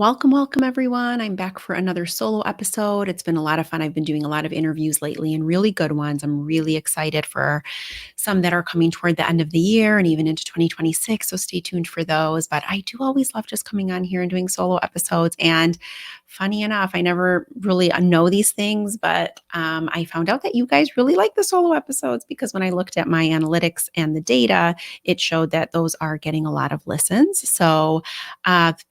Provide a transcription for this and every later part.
Welcome, everyone. I'm back for another solo episode. It's been a lot of fun. I've been doing a lot of interviews lately and really good ones. I'm really excited for some that are coming toward the end of the year and even into 2026. So stay tuned for those. But I do always love just coming on here and doing solo episodes. And funny enough, I never really know these things, but I found out that you guys really like the solo episodes because when I looked at my analytics and the data, it showed that those are getting a lot of listens. So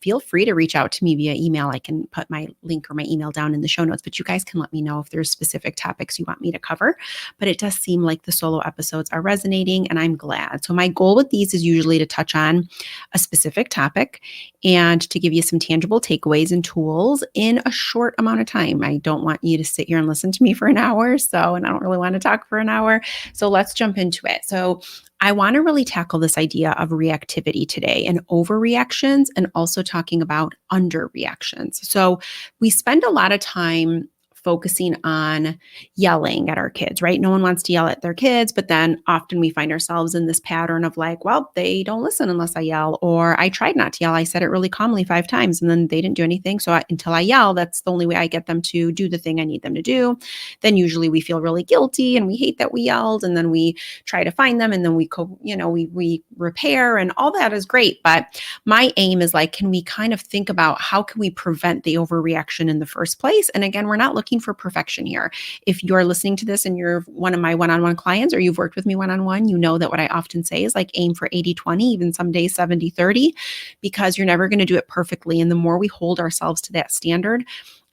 feel free to reach out to me via email. I can put my link or my email down in the show notes, but you guys can let me know if there's specific topics you want me to cover. But it does seem like the solo episodes are resonating, and I'm glad. So my goal with these is usually to touch on a specific topic and to give you some tangible takeaways and tools in a short amount of time. I don't want you to sit here and listen to me for an hour. And I don't really want to talk for an hour. So let's jump into it. So I want to really tackle this idea of reactivity today and overreactions, and also talking about underreactions. So we spend a lot of time focusing on yelling at our kids, right? No one wants to yell at their kids, but then often we find ourselves in this pattern of like, well, they don't listen unless I yell, or I tried not to yell. I said it really calmly 5 times and then they didn't do anything. So until I yell, that's the only way I get them to do the thing I need them to do. Then usually we feel really guilty and we hate that we yelled, and then we try to find them, and then we repair, and all that is great. But my aim is like, can we kind of think about how can we prevent the overreaction in the first place? And again, we're not looking for perfection here. If you're listening to this and you're one of my one-on-one clients, or you've worked with me one-on-one, you know that what I often say is like aim for 80-20, even some days 70-30, because you're never going to do it perfectly. And the more we hold ourselves to that standard,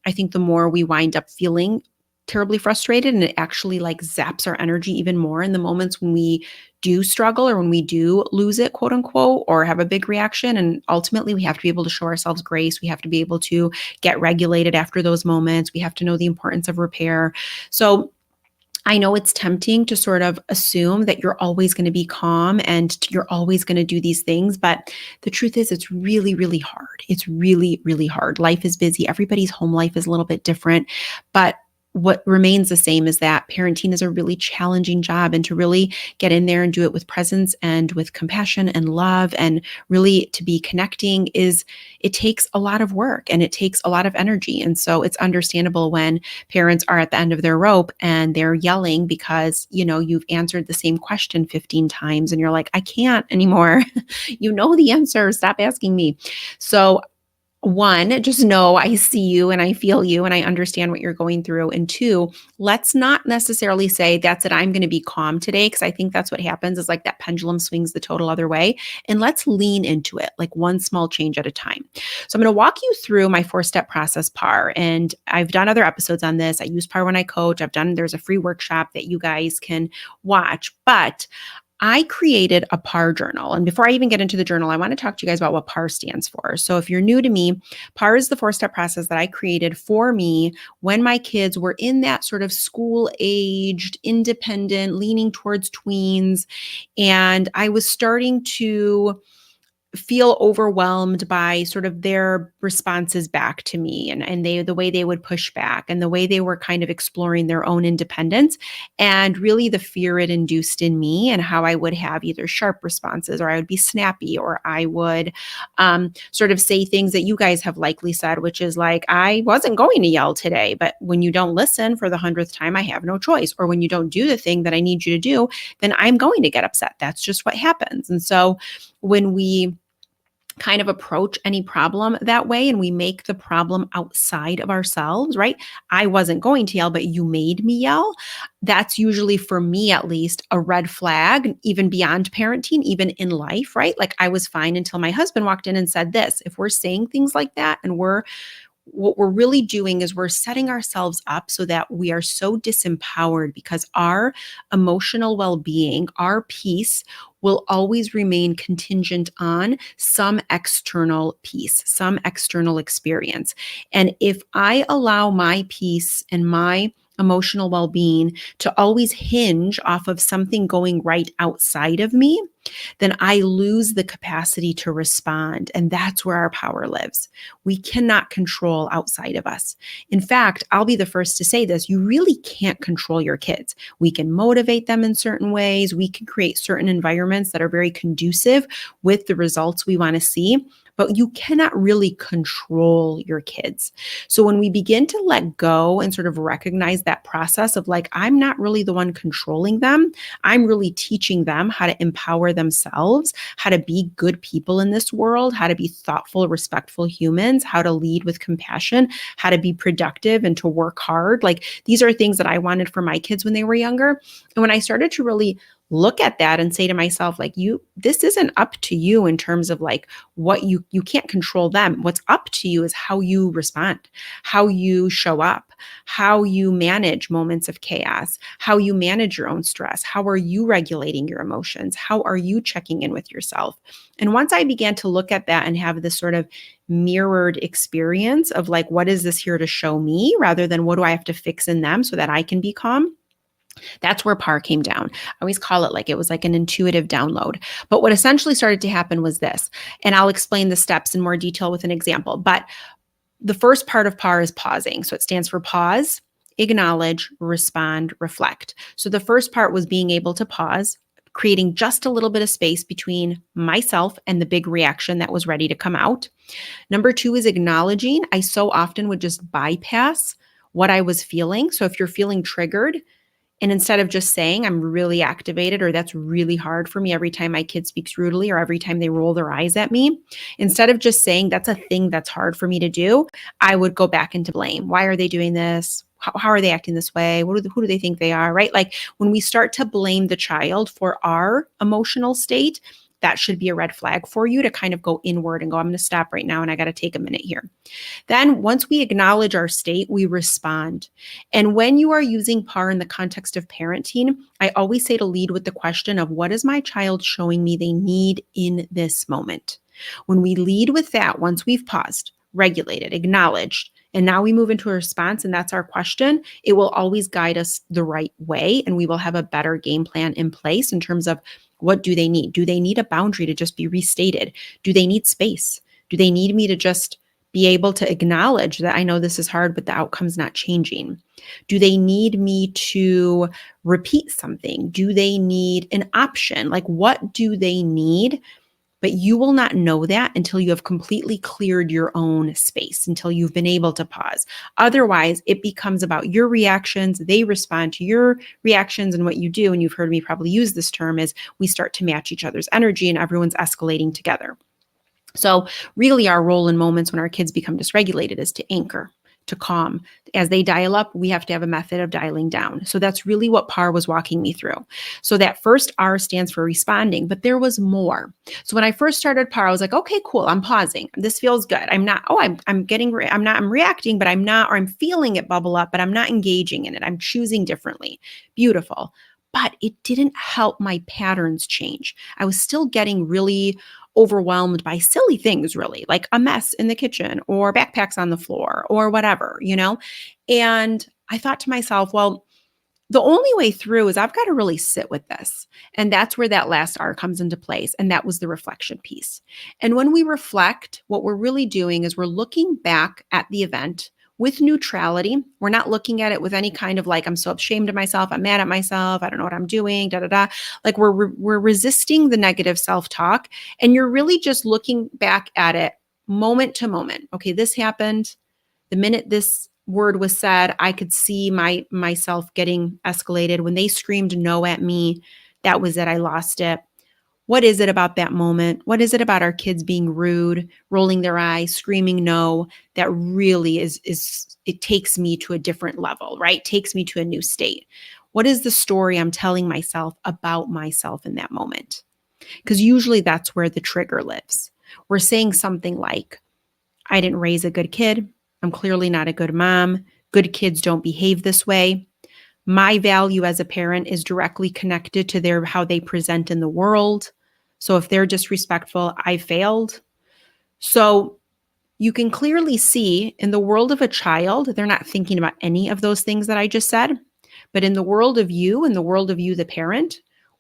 I think the more we wind up feeling terribly frustrated, and it actually like zaps our energy even more in the moments when we do struggle or when we do lose it, quote unquote, or have a big reaction. And ultimately we have to be able to show ourselves grace. We have to be able to get regulated after those moments. We have to know the importance of repair. So I know it's tempting to sort of assume that you're always going to be calm and you're always going to do these things. But the truth is, it's really, really hard. It's really, really hard. Life is busy. Everybody's home life is a little bit different. But what remains the same is that parenting is a really challenging job, and to really get in there and do it with presence and with compassion and love, and really to be connecting, it takes a lot of work and it takes a lot of energy. And so it's understandable when parents are at the end of their rope and they're yelling because, you've answered the same question 15 times and you're like, I can't anymore. You know the answer. Stop asking me. So one, just know I see you and I feel you and I understand what you're going through. And two, let's not necessarily say that's it, I'm going to be calm today, because I think that's what happens is like that pendulum swings the total other way. And let's lean into it, like one small change at a time. So I'm going to walk you through my 4-step process, PARR. And I've done other episodes on this. I use PARR when I coach. There's a free workshop that you guys can watch. But I created a PARR journal. And before I even get into the journal, I want to talk to you guys about what PARR stands for. So if you're new to me, PARR is the 4-step process that I created for me when my kids were in that sort of school-aged, independent, leaning towards tweens. And I was starting to feel overwhelmed by sort of their responses back to me, and the way they would push back and the way they were kind of exploring their own independence, and really the fear it induced in me, and how I would have either sharp responses, or I would be snappy, or I would sort of say things that you guys have likely said, which is like, I wasn't going to yell today, but when you don't listen for the 100th time, I have no choice. Or when you don't do the thing that I need you to do, then I'm going to get upset. That's just what happens. And so when we kind of approach any problem that way, and we make the problem outside of ourselves, right? I wasn't going to yell, but you made me yell. That's usually, for me at least, a red flag, even beyond parenting, even in life, right? Like I was fine until my husband walked in and said this. If we're saying things like that, and what we're really doing is we're setting ourselves up so that we are so disempowered, because our emotional well-being, our peace, will always remain contingent on some external piece, some external experience. And if I allow my peace and my emotional well-being to always hinge off of something going right outside of me, then I lose the capacity to respond. And that's where our power lives. We cannot control outside of us. In fact, I'll be the first to say this, you really can't control your kids. We can motivate them in certain ways. We can create certain environments that are very conducive with the results we want to see, but you cannot really control your kids. So when we begin to let go and sort of recognize that process of like, I'm not really the one controlling them, I'm really teaching them how to empower themselves, how to be good people in this world, how to be thoughtful, respectful humans, how to lead with compassion, how to be productive and to work hard. Like these are things that I wanted for my kids when they were younger. And when I started to really look at that and say to myself, like, this isn't up to you in terms of like what you can't control them. What's up to you is how you respond, how you show up, how you manage moments of chaos, how you manage your own stress. How are you regulating your emotions? How are you checking in with yourself? And once I began to look at that and have this sort of mirrored experience of like, what is this here to show me rather than what do I have to fix in them so that I can be calm? That's where PARR came down. I always call it like it was like an intuitive download. But what essentially started to happen was this, and I'll explain the steps in more detail with an example. But the first part of PARR is pausing. So it stands for pause, acknowledge, respond, reflect. So the first part was being able to pause, creating just a little bit of space between myself and the big reaction that was ready to come out. Number two is acknowledging. I so often would just bypass what I was feeling. So if you're feeling triggered, and instead of just saying, I'm really activated, or that's really hard for me every time my kid speaks rudely, or every time they roll their eyes at me, instead of just saying, that's a thing that's hard for me to do, I would go back into blame. Why are they doing this? How are they acting this way? Who do they think they are, right? Like when we start to blame the child for our emotional state, that should be a red flag for you to kind of go inward and go, I'm going to stop right now and I got to take a minute here. Then once we acknowledge our state, we respond. And when you are using PARR in the context of parenting, I always say to lead with the question of what is my child showing me they need in this moment? When we lead with that, once we've paused, regulated, acknowledged, and now we move into a response, and that's our question, it will always guide us the right way, and we will have a better game plan in place in terms of what do they need? Do they need a boundary to just be restated? Do they need space? Do they need me to just be able to acknowledge that I know this is hard, but the outcome's not changing? Do they need me to repeat something? Do they need an option? Like, what do they need? But you will not know that until you have completely cleared your own space, until you've been able to pause. Otherwise, it becomes about your reactions. They respond to your reactions, and what you do, and you've heard me probably use this term, is we start to match each other's energy and everyone's escalating together. So really our role in moments when our kids become dysregulated is to anchor, to calm. As they dial up, we have to have a method of dialing down. So that's really what PARR was walking me through. So that first R stands for responding, but there was more. So when I first started PARR, I was like, okay, cool. I'm pausing. This feels good. I'm reacting, but I'm not, or I'm feeling it bubble up, but I'm not engaging in it. I'm choosing differently. Beautiful. But it didn't help my patterns change. I was still getting really overwhelmed by silly things, really, like a mess in the kitchen or backpacks on the floor or whatever, And I thought to myself, well, the only way through is I've got to really sit with this. And that's where that last R comes into place. And that was the reflection piece. And when we reflect, what we're really doing is we're looking back at the event with neutrality. We're not looking at it with any kind of like, I'm so ashamed of myself. I'm mad at myself. I don't know what I'm doing, da, da, da. Like we're resisting the negative self-talk. And you're really just looking back at it moment to moment. Okay, this happened. The minute this word was said, I could see myself getting escalated. When they screamed no at me, that was it. I lost it. What is it about that moment? What is it about our kids being rude, rolling their eyes, screaming no, that really is it takes me to a different level, right? Takes me to a new state. What is the story I'm telling myself about myself in that moment? Because usually that's where the trigger lives. We're saying something like, I didn't raise a good kid. I'm clearly not a good mom. Good kids don't behave this way. My value as a parent is directly connected to how they present in the world. So if they're disrespectful, I failed. So you can clearly see in the world of a child, they're not thinking about any of those things that I just said. But in the world of you, the parent,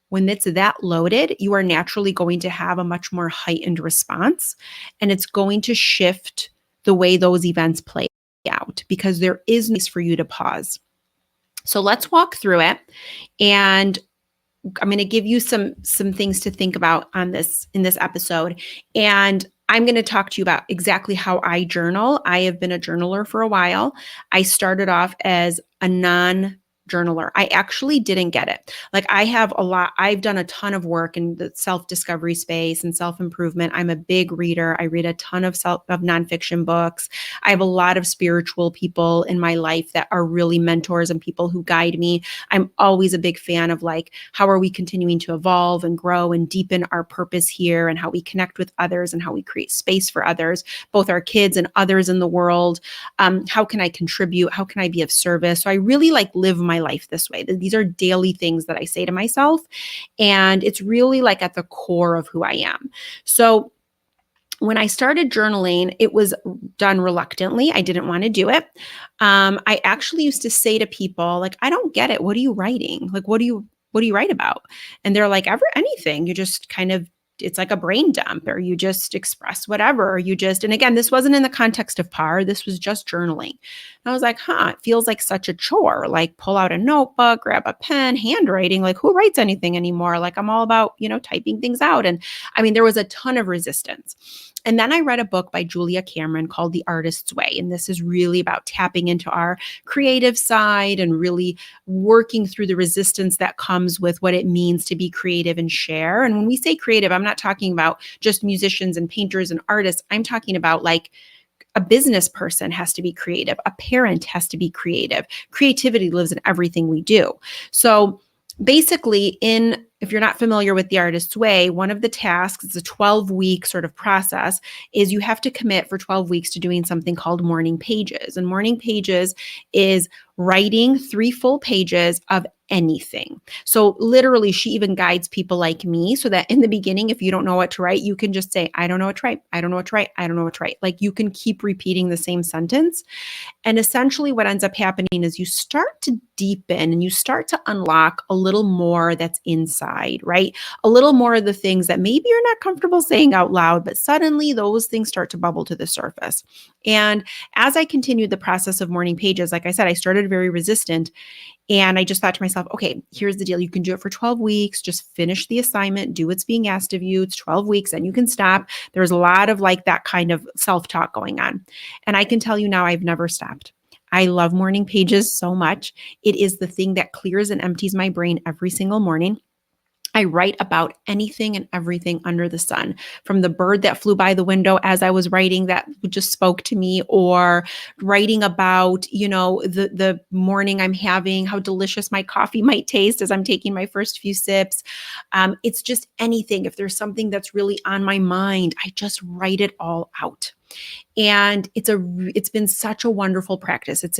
when it's that loaded, you are naturally going to have a much more heightened response, and it's going to shift the way those events play out because there is no place for you to pause. So let's walk through it, and I'm going to give you some things to think about on this in this episode. And I'm going to talk to you about exactly how I journal. I have been a journaler for a while. I started off as a non-journaler. I actually didn't get it. Like I've done a ton of work in the self-discovery space and self-improvement. I'm a big reader. I read a ton of nonfiction books. I have a lot of spiritual people in my life that are really mentors and people who guide me. I'm always a big fan of like, how are we continuing to evolve and grow and deepen our purpose here, and how we connect with others and how we create space for others, both our kids and others in the world. How can I contribute? How can I be of service? So I really like live my life this way. These are daily things that I say to myself, and it's really like at the core of who I am. So when I started journaling, it was done reluctantly. I didn't want to do it. I actually used to say to people, like, I don't get it. What are you writing? Like, what do you write about? And they're like, anything. You just kind of, it's like a brain dump, or you just express whatever, or you just, and again, this wasn't in the context of PARR. This was just journaling. And I was like, it feels like such a chore. Like pull out a notebook, grab a pen, handwriting, like who writes anything anymore? Like I'm all about, typing things out. And I mean, there was a ton of resistance. And then I read a book by Julia Cameron called The Artist's Way. And this is really about tapping into our creative side and really working through the resistance that comes with what it means to be creative and share. And when we say creative, I'm not talking about just musicians and painters and artists. I'm talking about like a business person has to be creative. A parent has to be creative. Creativity lives in everything we do. So basically, if you're not familiar with The Artist's Way, one of the tasks, it's a 12-week sort of process, is you have to commit for 12 weeks to doing something called morning pages. And morning pages is writing 3 full pages of anything. So literally, she even guides people like me so that in the beginning, if you don't know what to write, you can just say, I don't know what to write. I don't know what to write. I don't know what to write. Like you can keep repeating the same sentence. And essentially what ends up happening is you start to deepen and you start to unlock a little more that's inside, right? A little more of the things that maybe you're not comfortable saying out loud, but suddenly those things start to bubble to the surface. And as I continued the process of morning pages, like I said, I started very resistant. And I just thought to myself, okay, here's the deal. You can do it for 12 weeks. Just finish the assignment, do what's being asked of you. It's 12 weeks and you can stop. There's a lot of like that kind of self-talk going on. And I can tell you now, I've never stopped. I love morning pages so much. It is the thing that clears and empties my brain every single morning. I write about anything and everything under the sun, from the bird that flew by the window as I was writing that just spoke to me, or writing about, the morning I'm having, how delicious my coffee might taste as I'm taking my first few sips. It's just anything. If there's something that's really on my mind, I just write it all out. And it's been such a wonderful practice. It's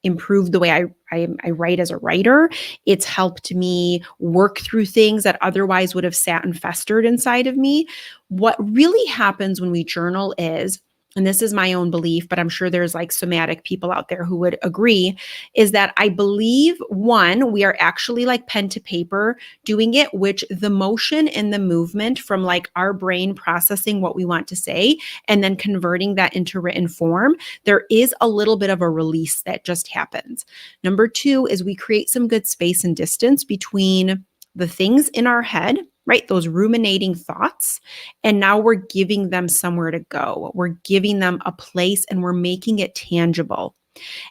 improved the way I write as a writer. It's helped me work through things that otherwise would have sat and festered inside of me. What really happens when we journal is, and this is my own belief, but I'm sure there's like somatic people out there who would agree, is that I believe, one, we are actually like pen to paper doing it, which the motion and the movement from like our brain processing what we want to say and then converting that into written form, there is a little bit of a release that just happens. Number 2 is we create some good space and distance between the things in our head, right? Those ruminating thoughts. And now we're giving them somewhere to go. We're giving them a place and we're making it tangible.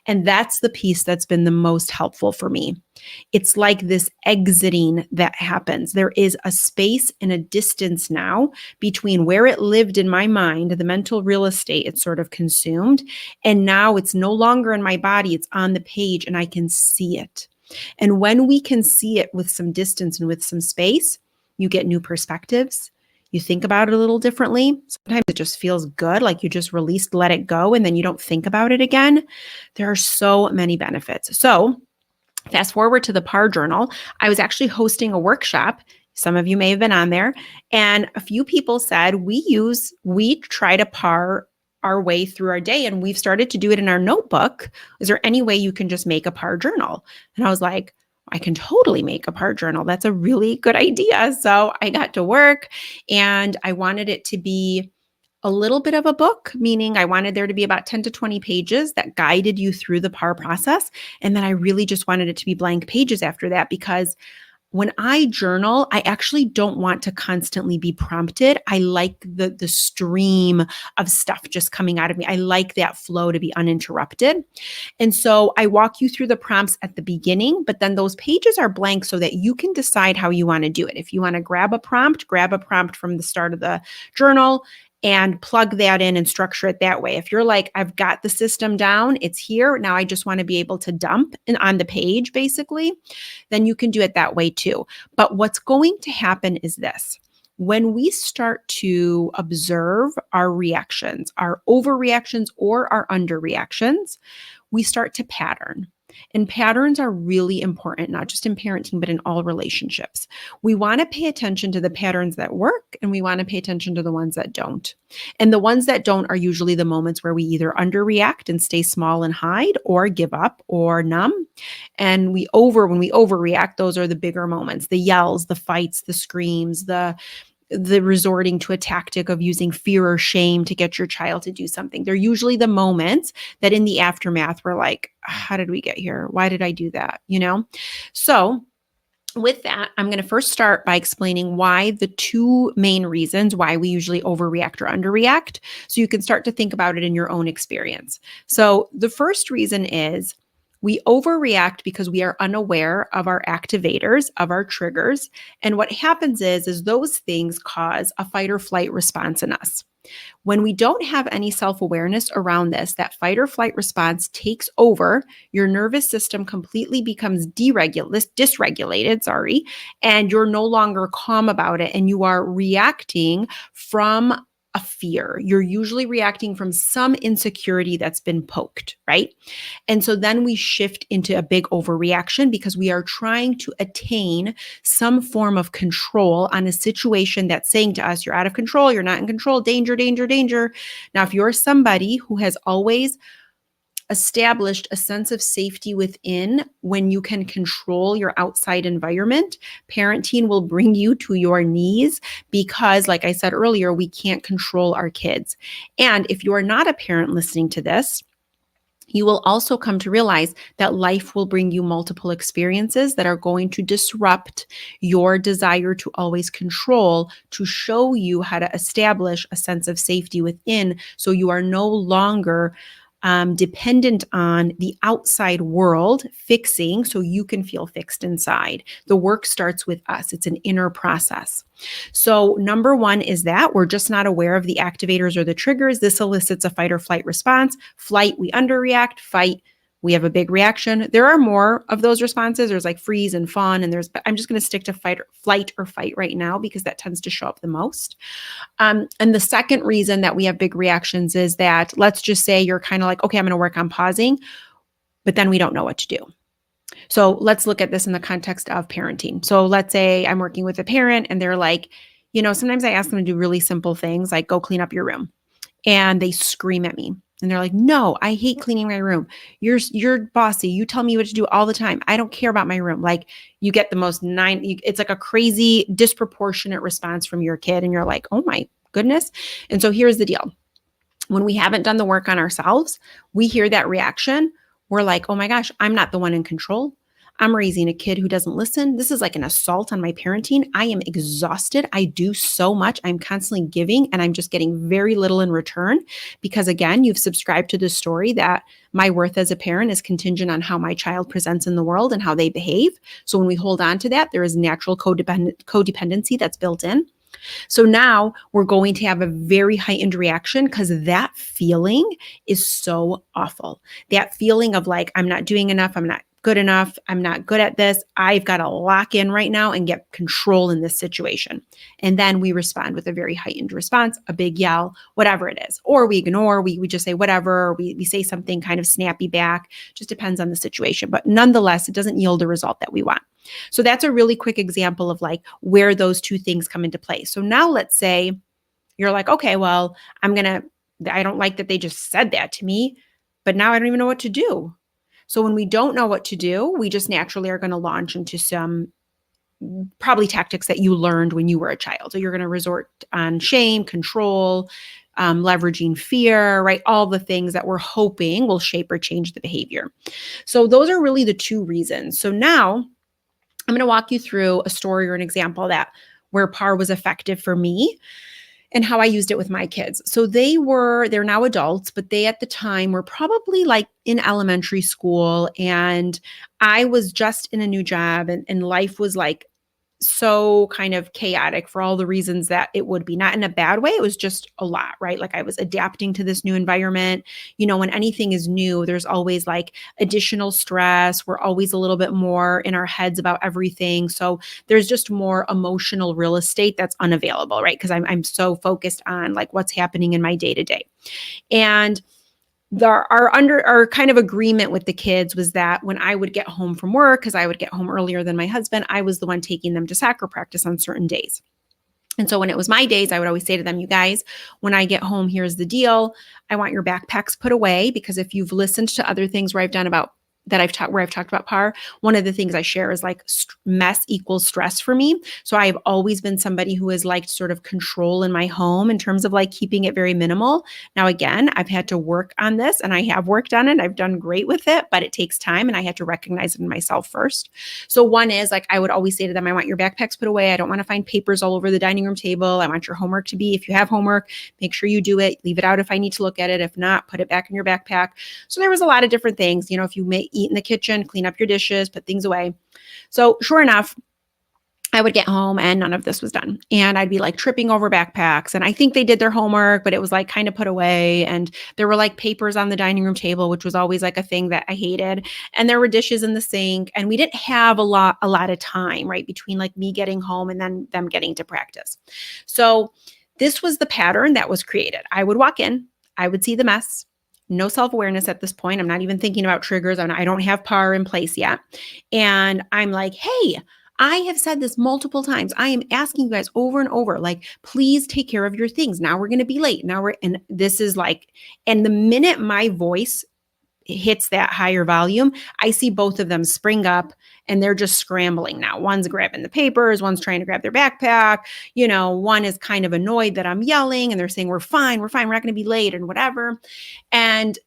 And that's the piece that's been the most helpful for me. It's like this exiting that happens. There is a space and a distance now between where it lived in my mind, the mental real estate it's sort of consumed, and now it's no longer in my body, it's on the page and I can see it. And when we can see it with some distance and with some space, you get new perspectives. You think about it a little differently. Sometimes it just feels good, like you just released, let it go, and then you don't think about it again. There are so many benefits. So fast forward to the PARR Journal. I was actually hosting a workshop. Some of you may have been on there. And a few people said, we try to PARR our way through our day, and we've started to do it in our notebook. Is there any way you can just make a PARR journal? And I was like, I can totally make a PARR journal. That's a really good idea. So I got to work and I wanted it to be a little bit of a book, meaning I wanted there to be about 10 to 20 pages that guided you through the PARR process. And then I really just wanted it to be blank pages after that, because when I journal, I actually don't want to constantly be prompted. I like the stream of stuff just coming out of me. I like that flow to be uninterrupted. And so I walk you through the prompts at the beginning, but then those pages are blank so that you can decide how you want to do it. If you want to grab a prompt from the start of the journal and plug that in and structure it that way. If you're like, I've got the system down, it's here. Now I just want to be able to dump on the page, basically, then you can do it that way too. But what's going to happen is this. When we start to observe our reactions, our overreactions or our underreactions, we start to pattern. And patterns are really important, not just in parenting, but in all relationships. We want to pay attention to the patterns that work, and we want to pay attention to the ones that don't. And the ones that don't are usually the moments where we either underreact and stay small and hide, or give up or numb. And when we overreact, those are the bigger moments, the yells, the fights, the screams, the resorting to a tactic of using fear or shame to get your child to do something. They're usually the moments that in the aftermath, we're like, how did we get here? Why did I do that? So with that, I'm going to first start by explaining why the two main reasons why we usually overreact or underreact, so you can start to think about it in your own experience. So the first reason is we overreact because we are unaware of our activators, of our triggers. And what happens is those things cause a fight or flight response in us. When we don't have any self-awareness around this, that fight or flight response takes over, your nervous system completely becomes dysregulated, and you're no longer calm about it, and you are reacting from a fear. You're usually reacting from some insecurity that's been poked, right? And so then we shift into a big overreaction because we are trying to attain some form of control on a situation that's saying to us, you're out of control, you're not in control, danger, danger, danger. Now, if you're somebody who has always established a sense of safety within when you can control your outside environment, parenting will bring you to your knees because, like I said earlier, we can't control our kids. And if you are not a parent listening to this, you will also come to realize that life will bring you multiple experiences that are going to disrupt your desire to always control, to show you how to establish a sense of safety within, so you are no longer dependent on the outside world fixing so you can feel fixed inside. The work starts with us. It's an inner process. So number one is that we're just not aware of the activators or the triggers. This elicits a fight or flight response. Flight, we underreact. Fight, we have a big reaction. There are more of those responses. There's like freeze and fawn, but I'm just going to stick to flight or fight right now because that tends to show up the most. And the second reason that we have big reactions is that, let's just say you're kind of like, okay, I'm going to work on pausing, but then we don't know what to do. So let's look at this in the context of parenting. So let's say I'm working with a parent and they're like, sometimes I ask them to do really simple things like go clean up your room, and they scream at me. And they're like, no, I hate cleaning my room. You're bossy. You tell me what to do all the time. I don't care about my room. Like, you get the most it's like a crazy disproportionate response from your kid. And you're like, oh my goodness. And so here's the deal. When we haven't done the work on ourselves, we hear that reaction. We're like, oh my gosh, I'm not the one in control. I'm raising a kid who doesn't listen. This is like an assault on my parenting. I am exhausted. I do so much. I'm constantly giving and I'm just getting very little in return because, again, you've subscribed to the story that my worth as a parent is contingent on how my child presents in the world and how they behave. So when we hold on to that, there is natural codependency that's built in. So now we're going to have a very heightened reaction because that feeling is so awful. That feeling of like, I'm not doing enough. I'm not good enough. I'm not good at this. I've got to lock in right now and get control in this situation. And then we respond with a very heightened response, a big yell, whatever it is. Or we ignore, we just say whatever, or we say something kind of snappy back, just depends on the situation. But nonetheless, it doesn't yield a result that we want. So that's a really quick example of like where those two things come into play. So now let's say you're like, okay, well, I don't like that they just said that to me, but now I don't even know what to do. So when we don't know what to do, we just naturally are going to launch into some probably tactics that you learned when you were a child. So you're going to resort on shame, control, leveraging fear, right? All the things that we're hoping will shape or change the behavior. So those are really the two reasons. So now I'm going to walk you through a story or an example that where PARR was effective for me and how I used it with my kids. So they're now adults, but they at the time were probably like in elementary school. And I was just in a new job and life was like so kind of chaotic for all the reasons that it would be, not in a bad way. It was just a lot, right? Like I was adapting to this new environment. When anything is new, there's always like additional stress. We're always a little bit more in our heads about everything. So there's just more emotional real estate that's unavailable, right? Because I'm so focused on like what's happening in my day to day. And our kind of agreement with the kids was that when I would get home from work, because I would get home earlier than my husband, I was the one taking them to soccer practice on certain days. And so when it was my days, I would always say to them, you guys, when I get home, here's the deal. I want your backpacks put away, because if you've listened to other things where I've talked about PARR, one of the things I share is like mess equals stress for me. So I've always been somebody who has liked sort of control in my home in terms of like keeping it very minimal. Now, again, I've had to work on this and I have worked on it. I've done great with it, but it takes time and I had to recognize it in myself first. So one is like, I would always say to them, I want your backpacks put away. I don't want to find papers all over the dining room table. I want your homework to be, if you have homework, make sure you do it, leave it out if I need to look at it. If not, put it back in your backpack. So there was a lot of different things, if you may eat in the kitchen, clean up your dishes, put things away. So sure enough, I would get home and none of this was done. And I'd be like tripping over backpacks. And I think they did their homework, but it was like kind of put away. And there were like papers on the dining room table, which was always like a thing that I hated. And there were dishes in the sink. And we didn't have a lot of time, right, between like me getting home and then them getting to practice. So this was the pattern that was created. I would walk in, I would see the mess. No self-awareness at this point. I'm not even thinking about triggers. I don't have PARR in place yet. And I'm like, hey, I have said this multiple times. I am asking you guys over and over, like, please take care of your things. Now we're going to be late. And this is like, and the minute my voice hits that higher volume, I see both of them spring up and they're just scrambling now. One's grabbing the papers, one's trying to grab their backpack. One is kind of annoyed that I'm yelling and they're saying, we're fine, we're not going to be late and whatever. And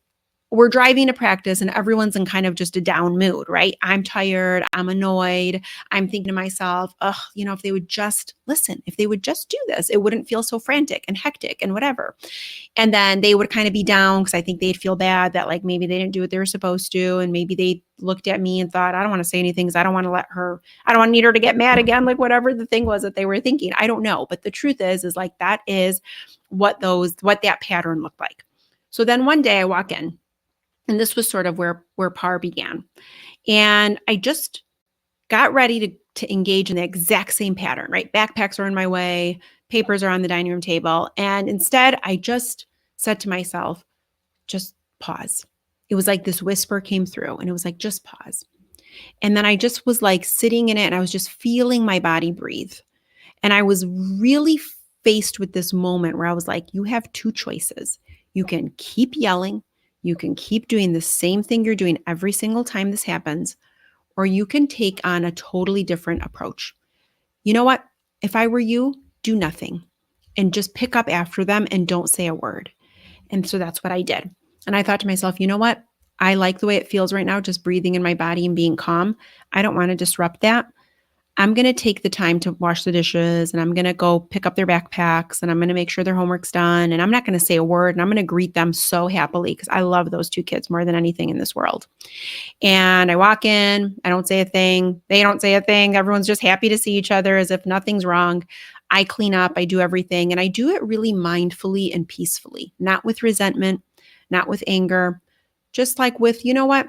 we're driving to practice and everyone's in kind of just a down mood, right? I'm tired. I'm annoyed. I'm thinking to myself, if they would just listen, if they would just do this, it wouldn't feel so frantic and hectic and whatever. And then they would kind of be down because I think they'd feel bad that like maybe they didn't do what they were supposed to. And maybe they looked at me and thought, I don't want to say anything because I don't want to need her to get mad again. Like whatever the thing was that they were thinking. I don't know. But the truth is like that is what that pattern looked like. So then one day I walk in. And this was sort of where PARR began. And I just got ready to engage in the exact same pattern, right? Backpacks are in my way, papers are on the dining room table. And instead, I just said to myself, just pause. It was like this whisper came through and it was like, just pause. And then I just was like sitting in it and I was just feeling my body breathe. And I was really faced with this moment where I was like, you have two choices. You can keep yelling. You can keep doing the same thing you're doing every single time this happens, or you can take on a totally different approach. You know what? If I were you, do nothing and just pick up after them and don't say a word. And so that's what I did. And I thought to myself, you know what? I like the way it feels right now, just breathing in my body and being calm. I don't want to disrupt that. I'm going to take the time to wash the dishes and I'm going to go pick up their backpacks and I'm going to make sure their homework's done. And I'm not going to say a word and I'm going to greet them so happily because I love those two kids more than anything in this world. And I walk in, I don't say a thing. They don't say a thing. Everyone's just happy to see each other as if nothing's wrong. I clean up, I do everything. And I do it really mindfully and peacefully, not with resentment, not with anger, just like with, you know what?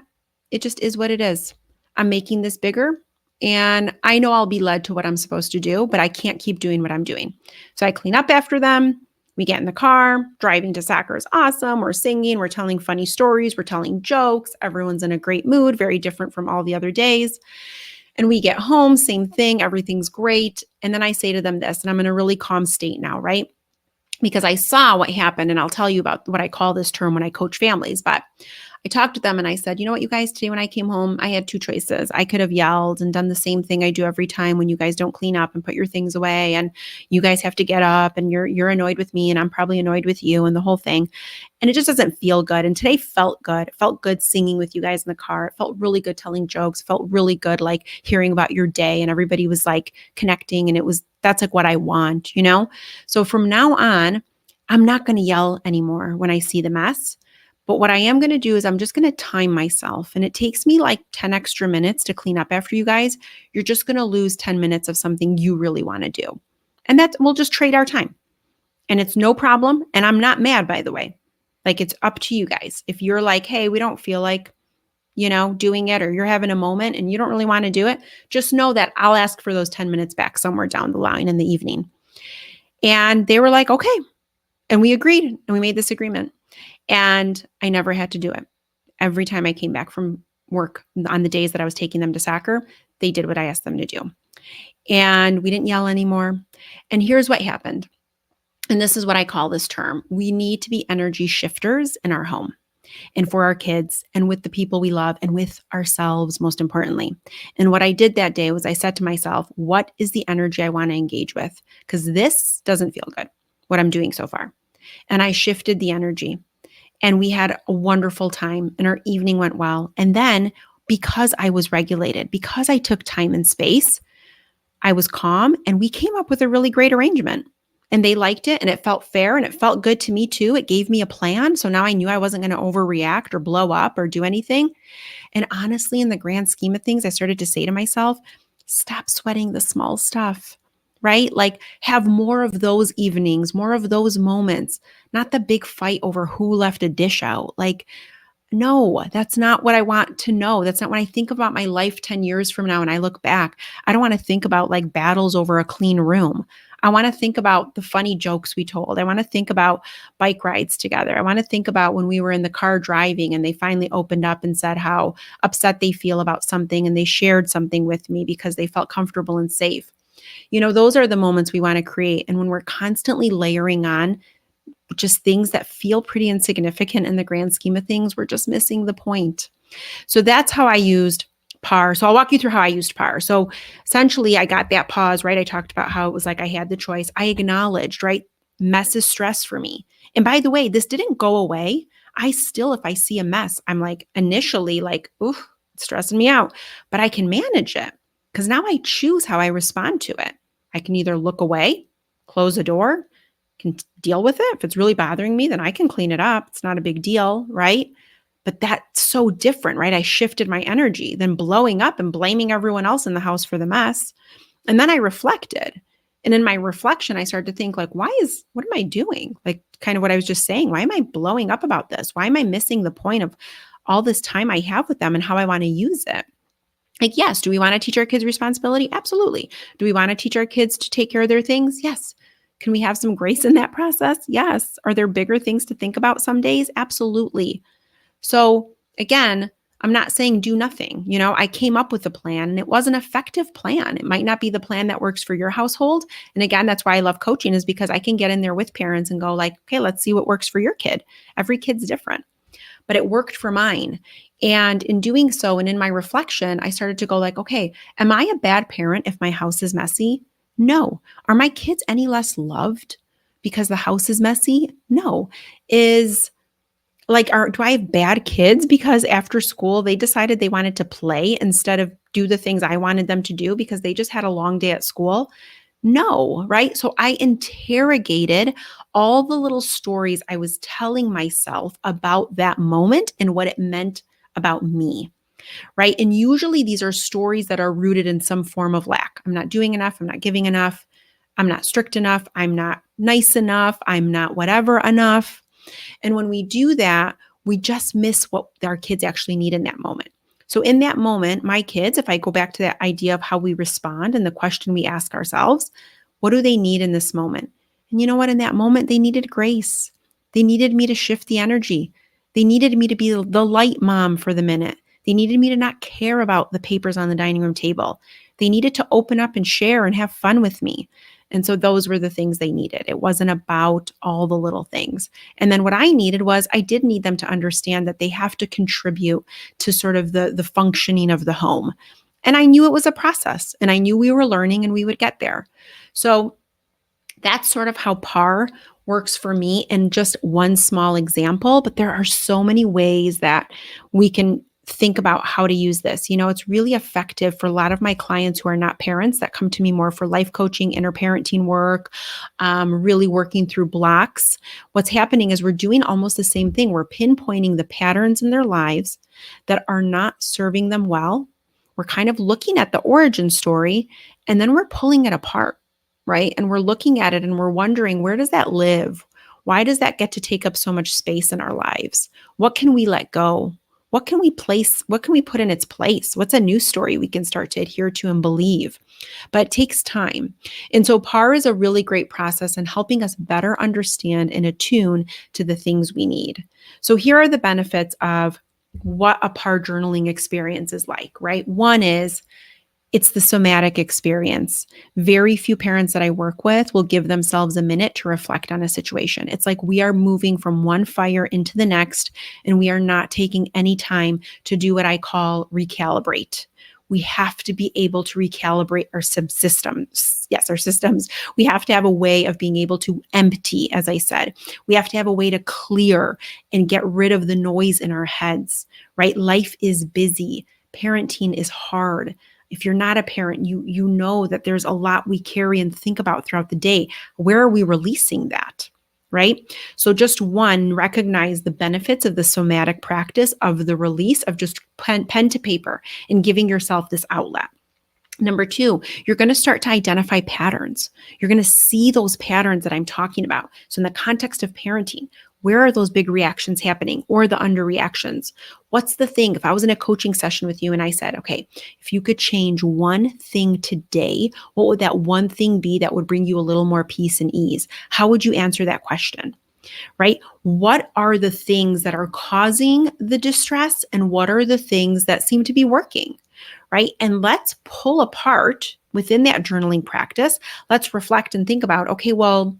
It just is what it is. I'm making this bigger. And I know I'll be led to what I'm supposed to do, but I can't keep doing what I'm doing. So I clean up after them. We get in the car, driving to soccer is awesome. We're singing, we're telling funny stories, we're telling jokes. Everyone's in a great mood, very different from all the other days. And we get home, same thing, everything's great. And then I say to them this, and I'm in a really calm state now, right? Because I saw what happened, and I'll tell you about what I call this term when I coach families, but I talked to them and I said, you know what, you guys, today when I came home, I had two choices. I could have yelled and done the same thing I do every time when you guys don't clean up and put your things away, and you guys have to get up, and you're annoyed with me and I'm probably annoyed with you and the whole thing. And it just doesn't feel good. And today felt good. It felt good singing with you guys in the car. It felt really good telling jokes. It felt really good like hearing about your day, and everybody was like connecting, and that's like what I want, you know? So from now on, I'm not going to yell anymore when I see the mess. But what I am going to do is I'm just going to time myself. And it takes me like 10 extra minutes to clean up after you guys. You're just going to lose 10 minutes of something you really want to do. And we'll just trade our time. And it's no problem. And I'm not mad, by the way. Like, it's up to you guys. If you're like, hey, we don't feel like, doing it, or you're having a moment and you don't really want to do it, just know that I'll ask for those 10 minutes back somewhere down the line in the evening. And they were like, okay. And we agreed, and we made this agreement. And I never had to do it. Every time I came back from work on the days that I was taking them to soccer, they did what I asked them to do. And we didn't yell anymore. And here's what happened. And this is what I call this term. We need to be energy shifters in our home and for our kids and with the people we love and with ourselves, most importantly. And what I did that day was I said to myself, what is the energy I want to engage with? Because this doesn't feel good, what I'm doing so far. And I shifted the energy. And we had a wonderful time, and our evening went well. And then, because I was regulated, because I took time and space, I was calm, and we came up with a really great arrangement. And they liked it, and it felt fair, and it felt good to me too. It gave me a plan. So now I knew I wasn't going to overreact or blow up or do anything. And honestly, in the grand scheme of things, I started to say to myself, stop sweating the small stuff. Right? Like, have more of those evenings, more of those moments, not the big fight over who left a dish out. Like, no, that's not what I want to know. That's not when I think about my life 10 years from now and I look back. I don't want to think about like battles over a clean room. I want to think about the funny jokes we told. I want to think about bike rides together. I want to think about when we were in the car driving and they finally opened up and said how upset they feel about something, and they shared something with me because they felt comfortable and safe. Those are the moments we want to create. And when we're constantly layering on just things that feel pretty insignificant in the grand scheme of things, we're just missing the point. So that's how I used PARR. So I'll walk you through how I used PARR. So essentially, I got that pause, right? I talked about how it was like I had the choice. I acknowledged, right? Mess is stress for me. And by the way, this didn't go away. I still, if I see a mess, I'm like initially like, ooh, it's stressing me out, but I can manage it. Because now I choose how I respond to it. I can either look away, close a door, can deal with it. If it's really bothering me, then I can clean it up. It's not a big deal, right? But that's so different, right? I shifted my energy than blowing up and blaming everyone else in the house for the mess. And then I reflected. And in my reflection, I started to think like, what am I doing? Like kind of what I was just saying. Why am I blowing up about this? Why am I missing the point of all this time I have with them and how I want to use it? Like, yes, do we want to teach our kids responsibility? Absolutely. Do we want to teach our kids to take care of their things? Yes. Can we have some grace in that process? Yes. Are there bigger things to think about some days? Absolutely. So again, I'm not saying do nothing. I came up with a plan, and it was an effective plan. It might not be the plan that works for your household. And again, that's why I love coaching, is because I can get in there with parents and go like, okay, let's see what works for your kid. Every kid's different. But it worked for mine. And in doing so, and in my reflection, I started to go like, okay, am I a bad parent if my house is messy? No. Are my kids any less loved because the house is messy? No. Do I have bad kids because after school they decided they wanted to play instead of do the things I wanted them to do because they just had a long day at school? No, right? So I interrogated all the little stories I was telling myself about that moment and what it meant about me, right? And usually these are stories that are rooted in some form of lack. I'm not doing enough. I'm not giving enough. I'm not strict enough. I'm not nice enough. I'm not whatever enough. And when we do that, we just miss what our kids actually need in that moment. So in that moment, my kids, if I go back to that idea of how we respond and the question we ask ourselves, what do they need in this moment? And you know what? In that moment, they needed grace. They needed me to shift the energy. They needed me to be the light mom for the minute. They needed me to not care about the papers on the dining room table. They needed to open up and share and have fun with me. And so those were the things they needed. It wasn't about all the little things. And then what I needed was I did need them to understand that they have to contribute to sort of the functioning of the home. And I knew it was a process, and I knew we were learning and we would get there. So that's sort of how PARR works for me in just one small example, but there are so many ways that we can think about how to use this. It's really effective for a lot of my clients who are not parents that come to me more for life coaching, inner parenting work, really working through blocks. What's happening is we're doing almost the same thing. We're pinpointing the patterns in their lives that are not serving them well. We're kind of looking at the origin story, and then we're pulling it apart, right? And we're looking at it and we're wondering, where does that live? Why does that get to take up so much space in our lives? What can we let go? What can we place? What can we put in its place? What's a new story we can start to adhere to and believe? But it takes time. And so PARR is a really great process in helping us better understand and attune to the things we need. So here are the benefits of what a PARR journaling experience is like, right? One is it's the somatic experience. Very few parents that I work with will give themselves a minute to reflect on a situation. It's like we are moving from one fire into the next, and we are not taking any time to do what I call recalibrate. We have to be able to recalibrate our subsystems. Yes, our systems. We have to have a way of being able to empty, as I said. We have to have a way to clear and get rid of the noise in our heads, right? Life is busy. Parenting is hard. If you're not a parent, you know that there's a lot we carry and think about throughout the day. Where are we releasing that, right? So just one, recognize the benefits of the somatic practice of the release of just pen to paper and giving yourself this outlet. Number two, you're going to start to identify patterns. You're going to see those patterns that I'm talking about. So in the context of parenting, where are those big reactions happening or the underreactions? What's the thing? If I was in a coaching session with you and I said, okay, if you could change one thing today, what would that one thing be that would bring you a little more peace and ease? How would you answer that question? Right? What are the things that are causing the distress and what are the things that seem to be working? Right? And let's pull apart within that journaling practice. Let's reflect and think about, okay, well,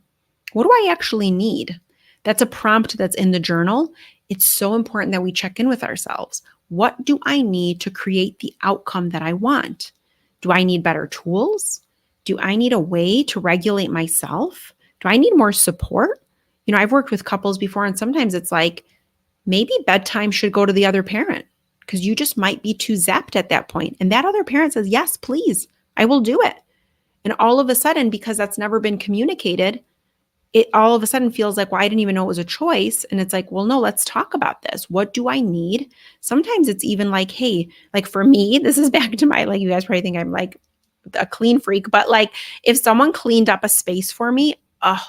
what do I actually need? That's a prompt that's in the journal. It's so important that we check in with ourselves. What do I need to create the outcome that I want? Do I need better tools? Do I need a way to regulate myself? Do I need more support? I've worked with couples before, and sometimes it's like, maybe bedtime should go to the other parent because you just might be too zapped at that point. And that other parent says, yes, please, I will do it. And all of a sudden, because that's never been communicated, it all of a sudden feels like, well, I didn't even know it was a choice. And it's like, well, no, let's talk about this. What do I need? Sometimes it's even like, hey, like for me, this is back to my, like, you guys probably think I'm like a clean freak, but like if someone cleaned up a space for me,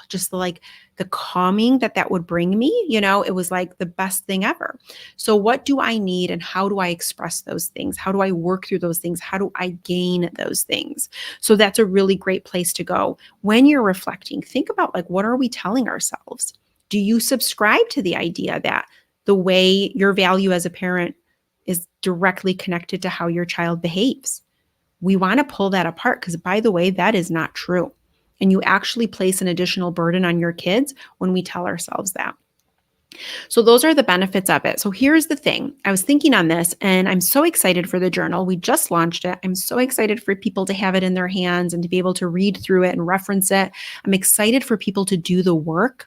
just like the calming that would bring me, it was like the best thing ever. So what do I need and how do I express those things? How do I work through those things? How do I gain those things? So that's a really great place to go. When you're reflecting, think about like, what are we telling ourselves? Do you subscribe to the idea that the way your value as a parent is directly connected to how your child behaves? We want to pull that apart because, by the way, that is not true. And you actually place an additional burden on your kids when we tell ourselves that. So those are the benefits of it. So here's the thing. I was thinking on this and I'm so excited for the journal. We just launched it. I'm so excited for people to have it in their hands and to be able to read through it and reference it. I'm excited for people to do the work.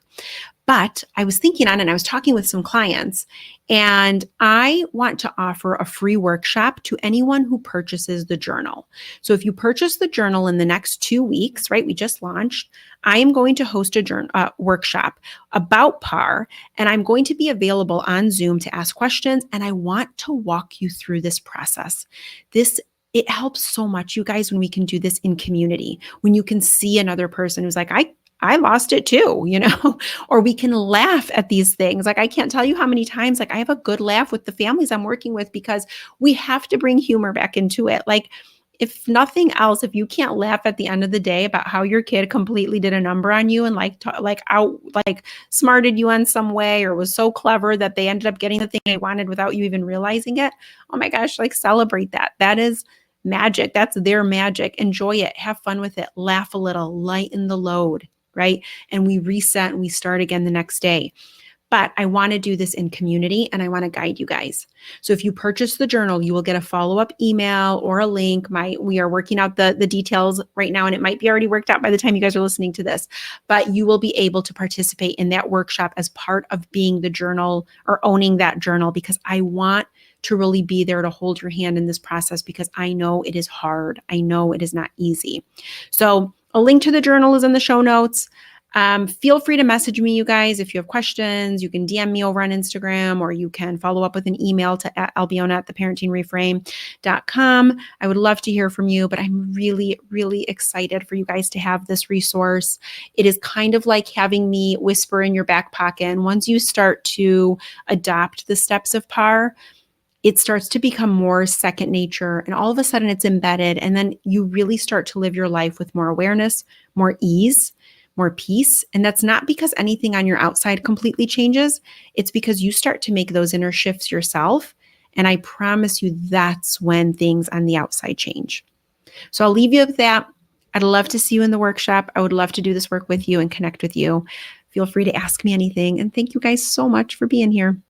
But I was thinking on it and I was talking with some clients, and I want to offer a free workshop to anyone who purchases the journal. So if you purchase the journal in the next 2 weeks, right, we just launched, I am going to host a workshop about PARR, and I'm going to be available on Zoom to ask questions, and I want to walk you through this process. It helps so much, you guys, when we can do this in community, when you can see another person who's like, I lost it too, or we can laugh at these things. Like I can't tell you how many times, like I have a good laugh with the families I'm working with because we have to bring humor back into it. Like if nothing else, if you can't laugh at the end of the day about how your kid completely did a number on you and smarted you on some way or was so clever that they ended up getting the thing they wanted without you even realizing it. Oh my gosh, like celebrate that. magic. That's their magic. Enjoy it. Have fun with it. Laugh a little. Lighten the load, right? And we reset and we start again the next day. But I want to do this in community and I want to guide you guys. So if you purchase the journal, you will get a follow-up email or a link. We are working out the details right now, and it might be already worked out by the time you guys are listening to this, but you will be able to participate in that workshop as part of being the journal or owning that journal, because I want to really be there to hold your hand in this process, because I know it is hard. I know it is not easy. So a link to the journal is in the show notes. Feel free to message me, you guys. If you have questions, you can DM me over on Instagram, or you can follow up with an email to albiona@theparentingreframe.com. I would love to hear from you, but I'm really, really excited for you guys to have this resource. It is kind of like having me whisper in your back pocket. And once you start to adopt the steps of PARR, it starts to become more second nature, and all of a sudden it's embedded. And then you really start to live your life with more awareness, more ease, more peace. And that's not because anything on your outside completely changes. It's because you start to make those inner shifts yourself. And I promise you, that's when things on the outside change. So I'll leave you with that. I'd love to see you in the workshop. I would love to do this work with you and connect with you. Feel free to ask me anything. And thank you guys so much for being here.